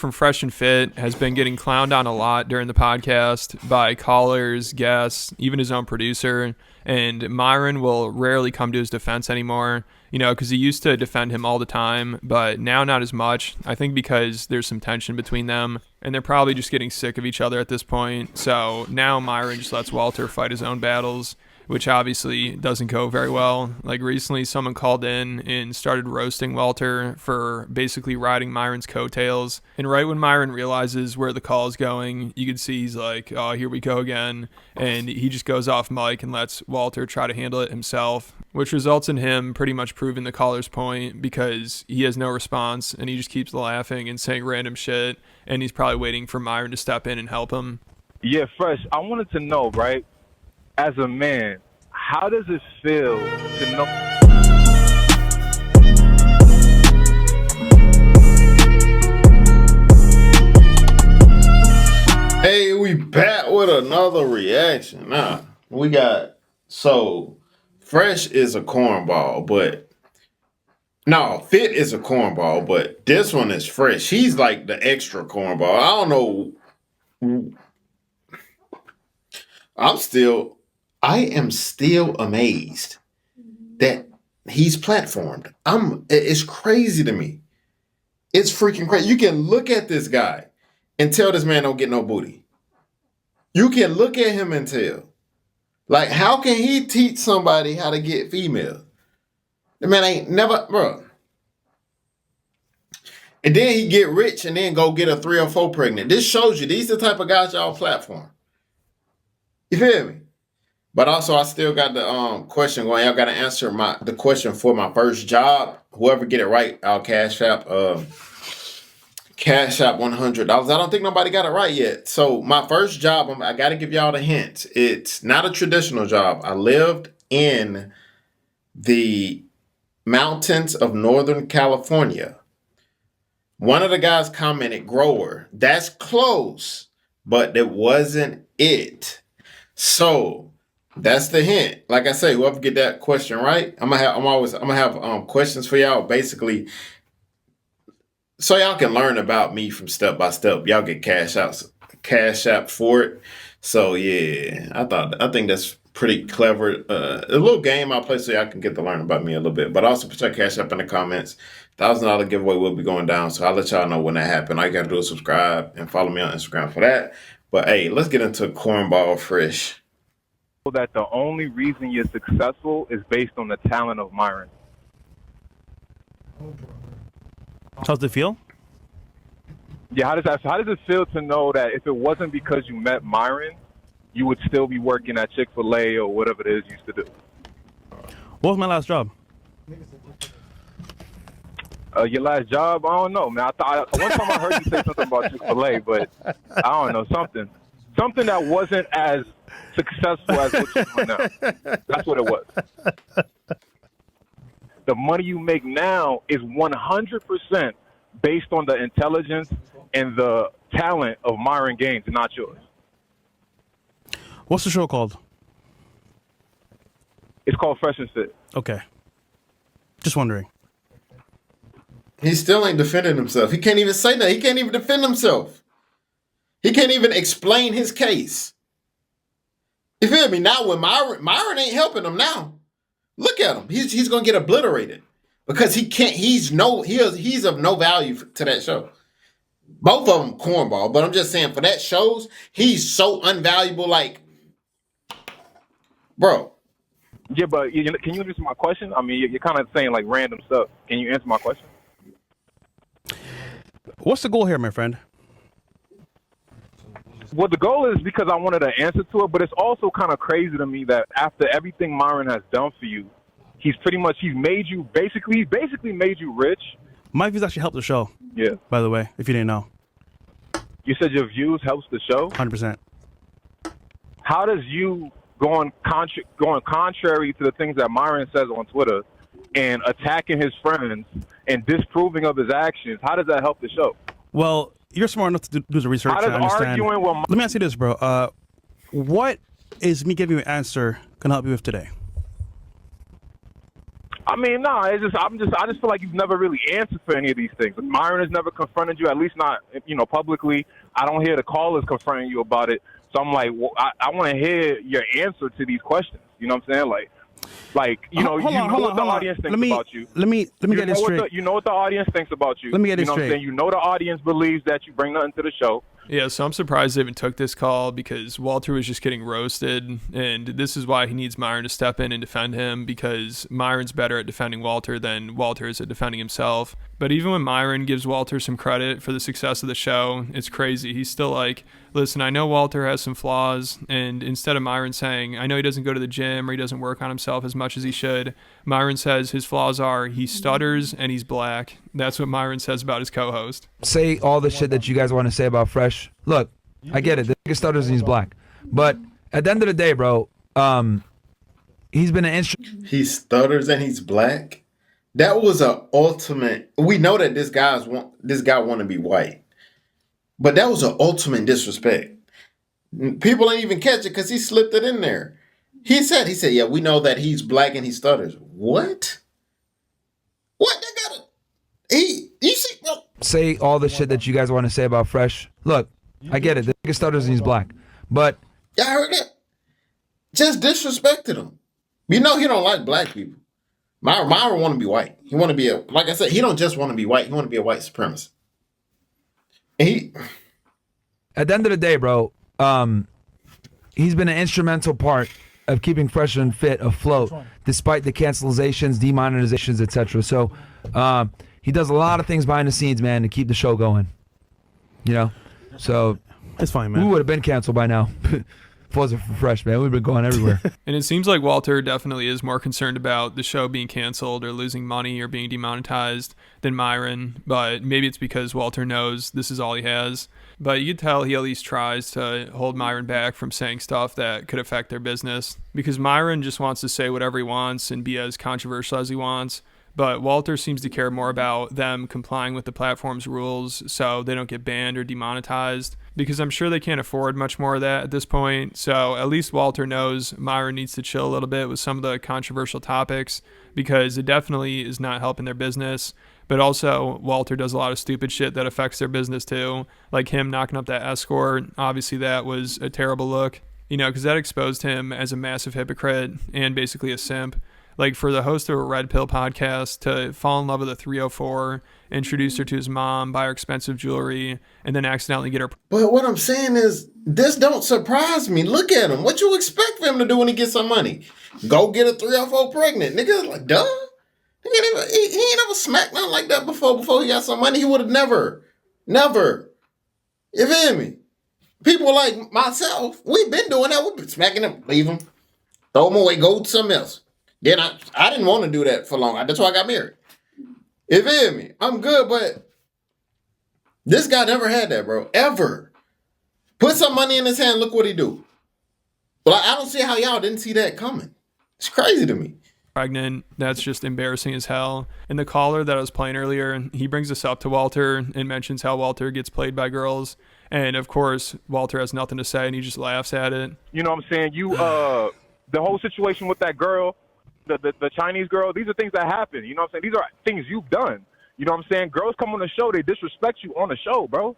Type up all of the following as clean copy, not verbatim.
from Fresh and Fit has been getting clowned on a lot during the podcast by callers, guests, even his own producer. And Myron will rarely come to his defense anymore, because he used to defend him all the time, but now not as much. I think because there's some tension between them, and they're probably just getting sick of each other at this point. So now Myron just lets Walter fight his own battles, which obviously doesn't go very well. Like recently, someone called in and started roasting Walter for basically riding Myron's coattails. And right when Myron realizes where the call is going, you can see he's like, oh, here we go again. And he just goes off mic and lets Walter try to handle it himself, which results in him pretty much proving the caller's point because he has no response and he just keeps laughing and saying random shit. And he's probably waiting for Myron to step in and help him. Yeah, Fresh, I wanted to know, right? As a man, how does it feel to know? Hey, we back with another reaction. We got, so Fresh is a cornball, but no, Fit is a cornball, but this one is Fresh. He's like the extra cornball. I don't know. I am still amazed that he's platformed. It's crazy to me. It's freaking crazy. You can look at this guy and tell this man don't get no booty. You can look at him and tell. Like, how can he teach somebody how to get female? The man ain't never, bro. And then he get rich and then go get a 3 or 4 pregnant. This shows you these the type of guys y'all platform. You feel me? But also, I still got the question going. Y'all got to answer the question for my first job. Whoever get it right, I'll cash out $100. I don't think nobody got it right yet. So my first job, I got to give y'all the hint. It's not a traditional job. I lived in the mountains of Northern California. One of the guys commented, grower. That's close, but it wasn't it. So that's the hint. Like I say, whoever get that question right, I'm gonna have questions for y'all, basically, so y'all can learn about me from step by step. Y'all get cash app for it. So yeah, I think that's pretty clever. A little game I'll play so y'all can get to learn about me a little bit. But also put your cash app in the comments. $1,000 giveaway will be going down, so I'll let y'all know when that happens. All you gotta do is subscribe and follow me on Instagram for that. But hey, let's get into cornball Fresh. That the only reason you're successful is based on the talent of Myron. How's it feel? Yeah, how does it feel to know that if it wasn't because you met Myron, you would still be working at Chick-fil-A or whatever it is you used to do? What was my last job? Your last job? I don't know, man. One time I heard you say something about Chick-fil-A, but I don't know, something that wasn't as successful as what you're doing now. That's what it was. The money you make now is 100% based on the intelligence and the talent of Myron Gaines, not yours. What's the show called? It's called Fresh and Fit. Okay. Just wondering. He still ain't defending himself. He can't even say that. He can't even defend himself. He can't even explain his case. You feel me? Now when Myron ain't helping him now. Look at him. He's gonna get obliterated because he can't. He's of no value to that show. Both of them cornball, but I'm just saying for that shows he's so unvaluable. Like, bro. Yeah, but can you answer my question? I mean, you're kind of saying like random stuff. Can you answer my question? What's the goal here, my friend? Well, the goal is because I wanted an answer to it, but it's also kind of crazy to me that after everything Myron has done for you, he's made you basically made you rich. My views actually help the show. Yeah. By the way, if you didn't know. You said your views helps the show? 100%. How does you going contrary to the things that Myron says on Twitter and attacking his friends and disproving of his actions, how does that help the show? Well, you're smart enough to do the research. How does I understand. arguing with Let me ask you this, bro. What is me giving you an answer can help you with today? I mean, no, I just feel like you've never really answered for any of these things. Myron has never confronted you, at least not, publicly. I don't hear the callers confronting you about it. So I'm like, well, I want to hear your answer to these questions. You know what I'm saying? Hold on, the audience thinks about you. Let me get this straight. You know what the audience thinks about you. Let me get this straight. What I'm saying? You know the audience believes that you bring nothing to the show. Yeah, so I'm surprised they even took this call because Walter was just getting roasted, and this is why he needs Myron to step in and defend him, because Myron's better at defending Walter than Walter is at defending himself. But even when Myron gives Walter some credit for the success of the show, it's crazy. He's still like, listen, I know Walter has some flaws, and instead of Myron saying, I know he doesn't go to the gym or he doesn't work on himself as much as he should, Myron says his flaws are he stutters and he's black. That's what Myron says about his co-host. Say all the shit that you guys want to say about Fresh. Look, I get it. The nigga stutters and he's black. But at the end of the day, bro, he's been an instrument. He stutters and he's black. That was a ultimate. We know that this guy want to be white, but that was an ultimate disrespect. People ain't even catch it because he slipped it in there. He said, yeah, we know that he's black and he stutters. What? What? They got it. You see, bro. Say all the shit that you guys want to say about Fresh. Look, I get it. The nigga stutters and he's black, but y'all heard that? Just disrespected him. You know he don't like black people. Myron want to be white. He want to be like I said, he don't just want to be white. He want to be a white supremacist. And at the end of the day, bro, he's been an instrumental part of keeping Fresh and Fit afloat, despite the cancelizations, demonetizations, etc. So he does a lot of things behind the scenes, man, to keep the show going. So it's fine, man. We would have been canceled by now. If it wasn't for Fresh, man, we've been going everywhere. And it seems like Walter definitely is more concerned about the show being canceled or losing money or being demonetized than Myron, but maybe it's because Walter knows this is all he has. But you could tell he at least tries to hold Myron back from saying stuff that could affect their business, because Myron just wants to say whatever he wants and be as controversial as he wants. But Walter seems to care more about them complying with the platform's rules so they don't get banned or demonetized, because I'm sure they can't afford much more of that at this point. So at least Walter knows Myron needs to chill a little bit with some of the controversial topics, because it definitely is not helping their business. But also, Walter does a lot of stupid shit that affects their business too, like him knocking up that escort. Obviously, that was a terrible look, because that exposed him as a massive hypocrite and basically a simp. Like, for the host of a Red Pill podcast to fall in love with a 304, introduce her to his mom, buy her expensive jewelry, and then accidentally get her. But what I'm saying is, this don't surprise me. Look at him. What you expect for him to do when he gets some money? Go get a 304 pregnant. Nigga, like, duh. He ain't never smacked nothing like that before he got some money. He would have never. You feel me? People like myself, we've been doing that. We've been smacking them, leave them, throw them away, go to something else. Then I didn't want to do that for long. That's why I got married. You feel me? I'm good, but this guy never had that, bro. Ever. Put some money in his hand, look what he do. Well, I don't see how y'all didn't see that coming. It's crazy to me. Pregnant, that's just embarrassing as hell. And the caller that I was playing earlier, he brings this up to Walter and mentions how Walter gets played by girls. And of course, Walter has nothing to say and he just laughs at it. You know what I'm saying? The whole situation with that girl, the Chinese girl, these are things that happen. You know what I'm saying? These are things you've done. You know what I'm saying? Girls come on the show, they disrespect you on the show, bro.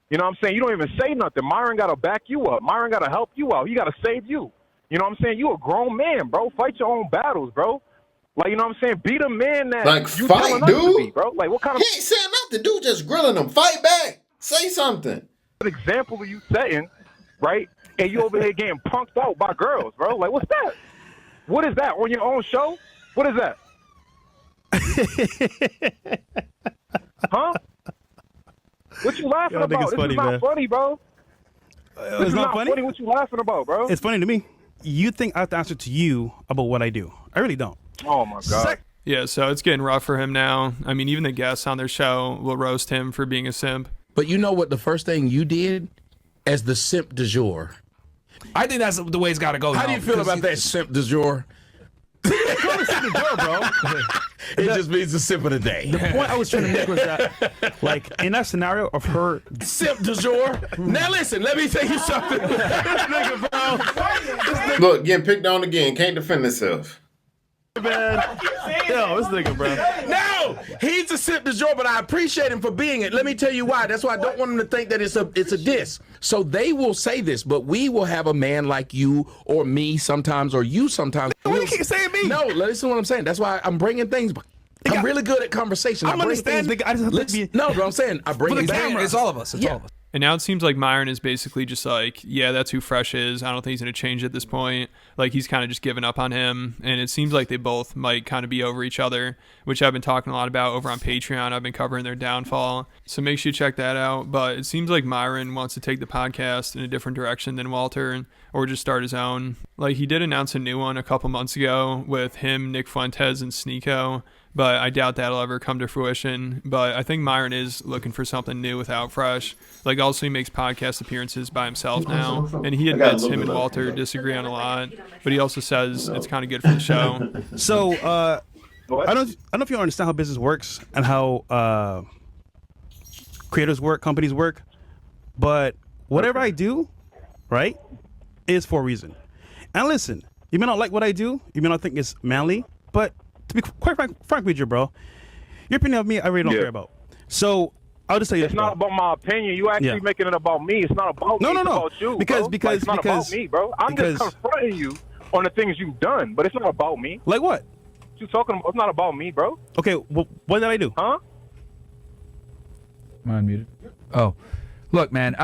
You know what I'm saying? You don't even say nothing. Myron got to back you up. Myron got to help you out. He got to save you. You know what I'm saying? You a grown man, bro. Fight your own battles, bro. Like, you know what I'm saying? Be the man that like, you fight, telling us to be, bro. Like, what kind of... He ain't saying nothing, dude. Just grilling him. Fight back. Say something. An example of you setting, right? And you over here getting punked out by girls, bro. Like, what's that? What is that? On your own show? What is that? Huh? What you laughing about? This funny, is not man. funny, bro. This is not funny. What you laughing about, bro? It's funny to me. You think I have to answer to you about what I do. I really don't. Oh, my God. Yeah, so it's getting rough for him now. I mean, even the guests on their show will roast him for being a simp. But you know what the first thing you did as the simp du jour? I think that's the way it's got to go. How do you feel about that simp du jour? Bro. It just means the simp of the day. The point I was trying to make was that, like, in that scenario of her... Simp du jour. Now listen, let me tell you something. This nigga, bro. Look, getting picked on again. Can't defend himself. man. Yo, this nigga, bro. No, he's a simp de jour, but I appreciate him for being it. Let me tell you why. That's why I don't want him to think that it's a diss. So they will say this, but we will have a man like you or me sometimes, or you sometimes. Why you keep saying me? No, listen to what I'm saying. That's why I'm bringing things. I'm really good at conversation. I'm understanding. I just have to be. No, but I'm saying I bring it down. It's all of us. It's all of us. And now it seems like Myron is basically just like, yeah, that's who Fresh is. I don't think he's going to change at this point. Like, he's kind of just given up on him. And it seems like they both might kind of be over each other, which I've been talking a lot about over on Patreon. I've been covering their downfall. So make sure you check that out. But it seems like Myron wants to take the podcast in a different direction than Walter, or just start his own. Like, he did announce a new one a couple months ago with him, Nick Fuentes, and Sneeko. But I doubt that'll ever come to fruition. But I think Myron is looking for something new without Fresh. Like, also he makes podcast appearences by himself now. And he admits him and Walter disagree on a lot. But he also says it's kind of good for the show. So, I don't know if you understand how business works and how creators work, companies work. But whatever I do, right, is for a reason. And listen, you may not like what I do. You may not think it's manly. But to be quite frank with you, bro, your opinion of me, I really don't care about. So I'll just tell you it's not about my opinion. You actually making it about me. It's not about me. It's about you, because bro. It's not about me, bro. I'm just confronting you on the things you've done, but it's not about me. Like what? You talking about? It's not about me, bro. Okay, what did I do? Huh? Am I unmuted? Oh, look, man.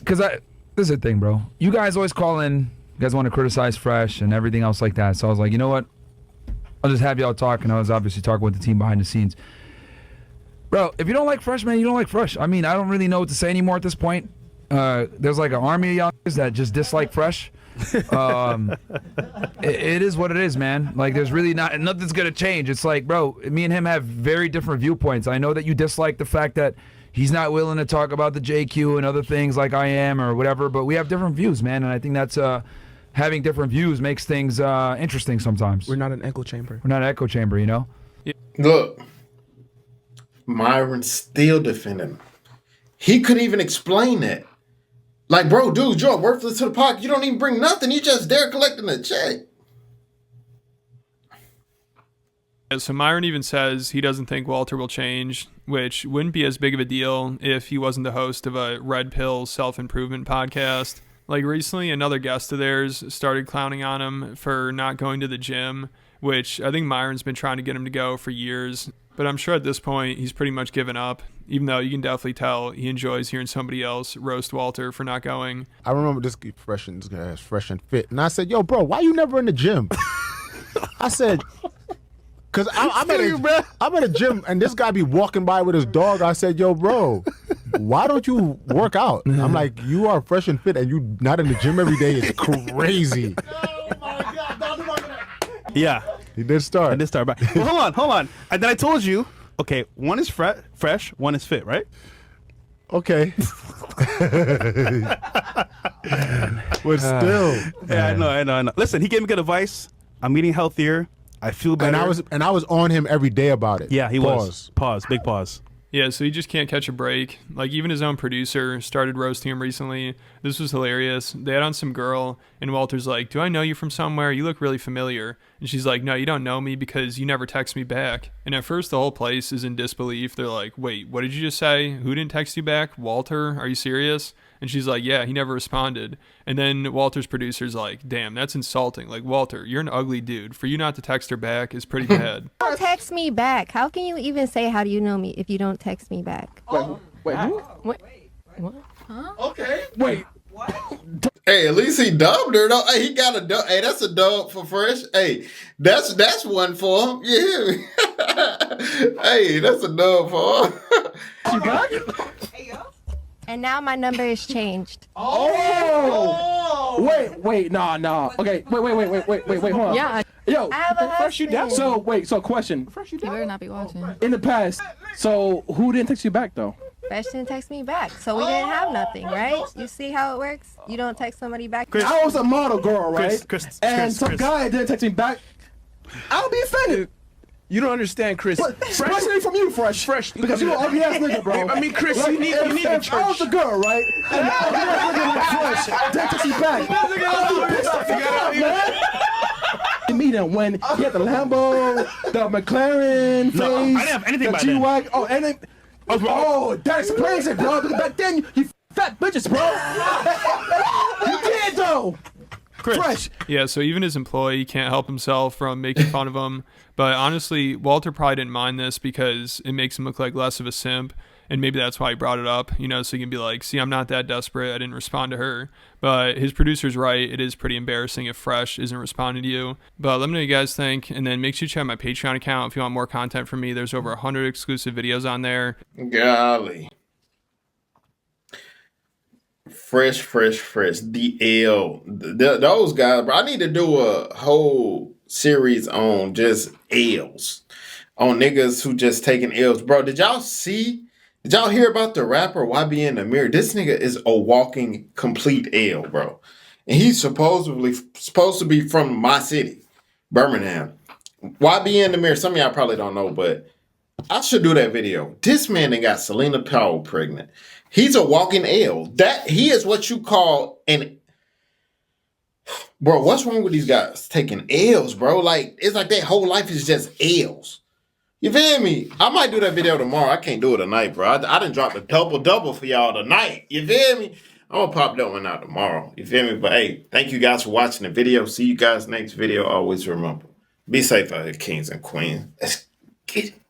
This is the thing, bro. You guys always call in. You guys want to criticize Fresh and everything else like that. So I was like, you know what? I'll just have y'all talk, and I was obviously talking with the team behind the scenes. Bro, if you don't like Fresh, man, you don't like Fresh. I mean, I don't really know what to say anymore at this point. There's like an army of y'all that just dislike Fresh. It is what it is, man. Like, there's really nothing's gonna change. It's like, bro, me and him have very different viewpoints. I know that you dislike the fact that he's not willing to talk about the JQ and other things like I am or whatever, but we have different views, man, and I think that's having different views makes things interesting sometimes. We're not an echo chamber. We're not an echo chamber, you know? Look, Myron still defending him. He couldn't even explain it. Like, bro, dude, you're worthless to the pocket. You don't even bring nothing. You just there collecting a check. So Myron even says he doesn't think Walter will change, which wouldn't be as big of a deal if he wasn't the host of a Red Pill self-improvement podcast. Like, recently, another guest of theirs started clowning on him for not going to the gym, which I think Myron's been trying to get him to go for years. But I'm sure at this point, he's pretty much given up, even though you can definitely tell he enjoys hearing somebody else roast Walter for not going. I remember this fresh and fit. And I said, yo, bro, why you never in the gym? I said, because I'm at a gym, and this guy be walking by with his dog. I said, yo, bro, why don't you work out? I'm like, you are fresh and fit, and you not in the gym every day. It's crazy. Oh, my God. Yeah. He did start. I did start. But hold on. And then I told you, okay, one is fresh, one is fit, right? Okay. But still. Yeah, I know. Listen, he gave me good advice. I'm eating healthier. I feel better. And I was on him every day about it. Yeah, he was. Pause. Big pause. Yeah, so he just can't catch a break. Like, even his own producer started roasting him recently. This was hilarious. They had on some girl, and Walter's like, do I know you from somewhere? You look really familiar. And she's like, no, you don't know me because you never text me back. And at first, the whole place is in disbelief. They're like, wait, what did you just say? Who didn't text you back? Walter? Are you serious? And she's like, yeah, he never responded. And then Walter's producer's like, damn, that's insulting. Like, Walter, you're an ugly dude. For you not to text her back is pretty bad. Don't text me back. How can you even say, how do you know me if you don't text me back? Wait, who? What? Huh? Okay. Wait. Hey, at least he dubbed her though. Hey, he got a dub. Hey, that's a dub for Fresh. Hey, that's one for him. You hear me? Hey, that's a dub for him. You got it? And now my number is changed. Oh! Wait, nah. Okay, wait, hold on. Yeah. Yo, I have a husband. So question. You better not be watching. In the past, so who didn't text you back though? Fresh didn't text me back, so we didn't have nothing, right? You see how it works? You don't text somebody back. I was a model girl, right? Chris, some guy didn't text me back. I'll be offended. You don't understand, Chris. Especially from you, Fresh. Because you an ugly ass nigga, bro. I mean, Chris, you need a church. I was a girl, right? And the ugly ass nigga like Fresh didn't text me back. meet him when he had the Lambo, the McLaren, No, I face, didn't have anything the by then. G-Wagon. Oh, and then, oh, that explains it, bro. Because back then you fat bitches, bro. You did though. Chris. Fresh. Yeah, so even his employee can't help himself from making fun of him. But honestly, Walter probably didn't mind this because it makes him look like less of a simp. And maybe that's why he brought it up, you know, so he can be like, see, I'm not that desperate. I didn't respond to her. But his producer's right. It is pretty embarrassing if Fresh isn't responding to you. But let me know what you guys think. And then make sure you check out my Patreon account if you want more content from me. There's over 100 exclusive videos on there. Golly. Fresh. The L. Those guys, bro. I need to do a whole series on just L's. On niggas who just taking L's. Bro, did y'all hear about the rapper YBN the Mirror? This nigga is a walking complete L, bro. And he's supposed to be from my city, Birmingham. YBN the Mirror, some of y'all probably don't know, but I should do that video. This man that got Selena Powell pregnant. He's a walking L. That he is what you call an. Bro, what's wrong with these guys taking L's, bro? Like, it's like their whole life is just L's. You feel me? I might do that video tomorrow. I can't do it tonight, bro. I done dropped a double for y'all tonight. You feel me? I'm gonna pop that one out tomorrow. You feel me? But hey, thank you guys for watching the video. See you guys next video. Always remember, be safe out here, kings and queens. Let's get it.